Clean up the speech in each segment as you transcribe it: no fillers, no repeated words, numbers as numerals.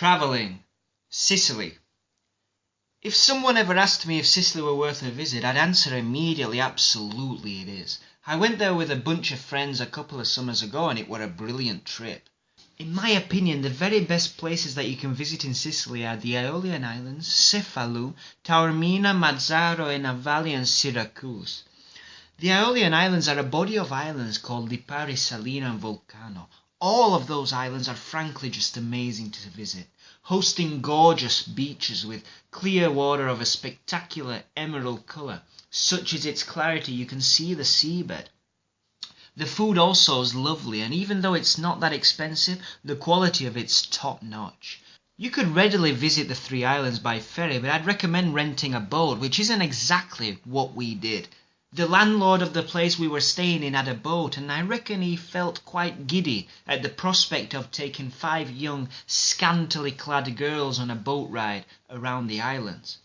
Travelling. Sicily. If someone ever asked me if Sicily were worth a visit, I'd answer immediately, absolutely it is. I went there with a bunch of friends a couple of summers ago and it were a brilliant trip. In my opinion, the very best places that you can visit in Sicily are the Aeolian Islands, Cefalù, Taormina, Mazzaro, Navali and Syracuse. The Aeolian Islands are a body of islands called Lipari, Salir and Vulcano. All of those islands are frankly just amazing to visit, hosting gorgeous beaches with clear water of a spectacular emerald colour. Such is its clarity you can see the seabed. The food also is lovely, and even though it's not that expensive, the quality of it's top-notch. You could readily visit the three islands by ferry, but I'd recommend renting a boat, which isn't exactly what we did. The landlord of the place we were staying in had a boat, and I reckon he felt quite giddy at the prospect of taking 5 young, scantily-clad girls on a boat ride around the islands.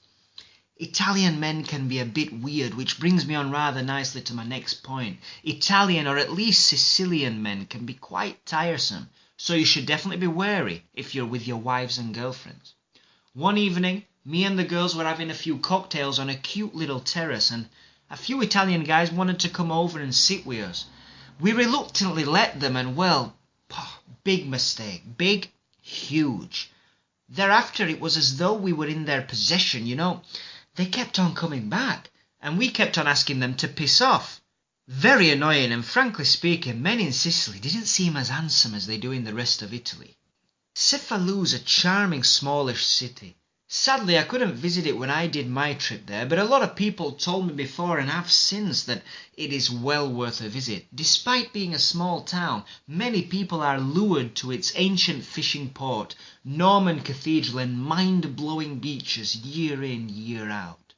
Italian men can be a bit weird, which brings me on rather nicely to my next point. Italian, or at least Sicilian men, can be quite tiresome, so you should definitely be wary if you're with your wives and girlfriends. One evening, me and the girls were having a few cocktails on a cute little terrace, and a few Italian guys wanted to come over and sit with us. We reluctantly let them, and well, big mistake. Big, huge. Thereafter it was as though we were in their possession, you know. They kept on coming back, and we kept on asking them to piss off. Very annoying, and frankly speaking, men in Sicily didn't seem as handsome as they do in the rest of Italy. Cefalù's a charming smallish city. Sadly, I couldn't visit it when I did my trip there, but a lot of people told me before and have since that it is well worth a visit. Despite being a small town, many people are lured to its ancient fishing port, Norman cathedral and mind-blowing beaches year in, year out.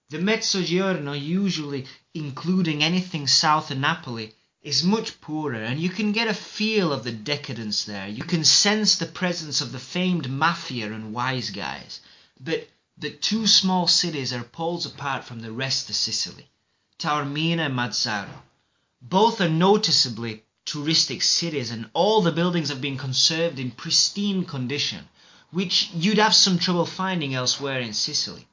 The Mezzogiorno, usually including anything south of Napoli, is much poorer, and you can get a feel of the decadence there. You can sense the presence of the famed Mafia and wise guys. But the two small cities are poles apart from the rest of Sicily, Taormina and Mazzaro. Both are noticeably touristic cities, and all the buildings have been conserved in pristine condition, which you'd have some trouble finding elsewhere in Sicily.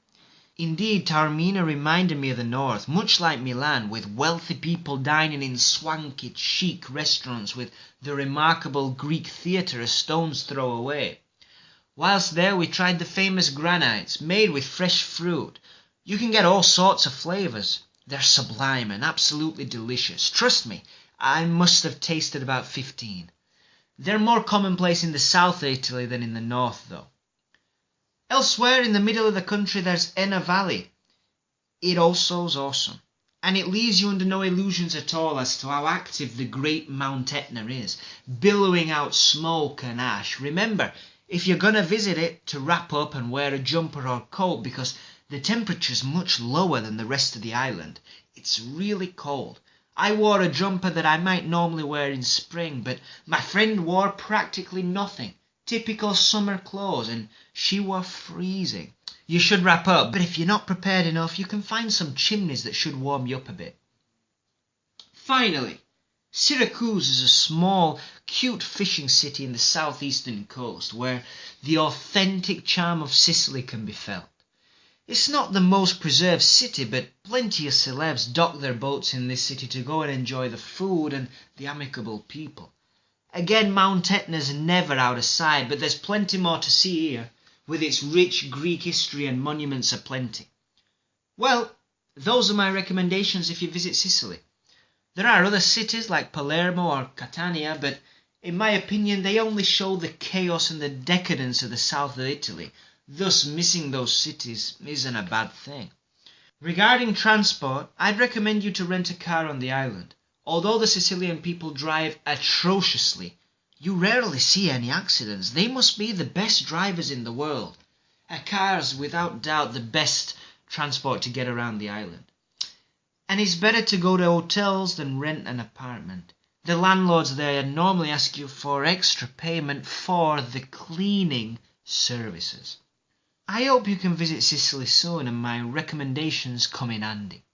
Indeed, Taormina reminded me of the north, much like Milan, with wealthy people dining in swanky, chic restaurants with the remarkable Greek theatre a stone's throw away. Whilst there we tried the famous granites, made with fresh fruit. You can get all sorts of flavours. They're sublime and absolutely delicious. Trust me, I must have tasted about 15. They're more commonplace in the south of Italy than in the north, though. Elsewhere in the middle of the country there's Enna Valley. It also is awesome, and it leaves you under no illusions at all as to how active the great Mount Etna is, billowing out smoke and ash. Remember, if you're going to visit it, to wrap up and wear a jumper or coat, because the temperature's much lower than the rest of the island. It's really cold. I wore a jumper that I might normally wear in spring, but my friend wore practically nothing. Typical summer clothes, and she were freezing. You should wrap up, but if you're not prepared enough, you can find some chimneys that should warm you up a bit. Finally, Syracuse is a small, cute fishing city in the southeastern coast, where the authentic charm of Sicily can be felt. It's not the most preserved city, but plenty of celebs dock their boats in this city to go and enjoy the food and the amicable people. Again, Mount Etna's never out of sight, but there's plenty more to see here, with its rich Greek history and monuments aplenty. Well, those are my recommendations if you visit Sicily. There are other cities like Palermo or Catania, but in my opinion they only show the chaos and the decadence of the south of Italy. Thus, missing those cities isn't a bad thing. Regarding transport, I'd recommend you to rent a car on the island. Although the Sicilian people drive atrociously, you rarely see any accidents. They must be the best drivers in the world. A car's without doubt the best transport to get around the island. And it's better to go to hotels than rent an apartment. The landlords there normally ask you for extra payment for the cleaning services. I hope you can visit Sicily soon and my recommendations come in handy.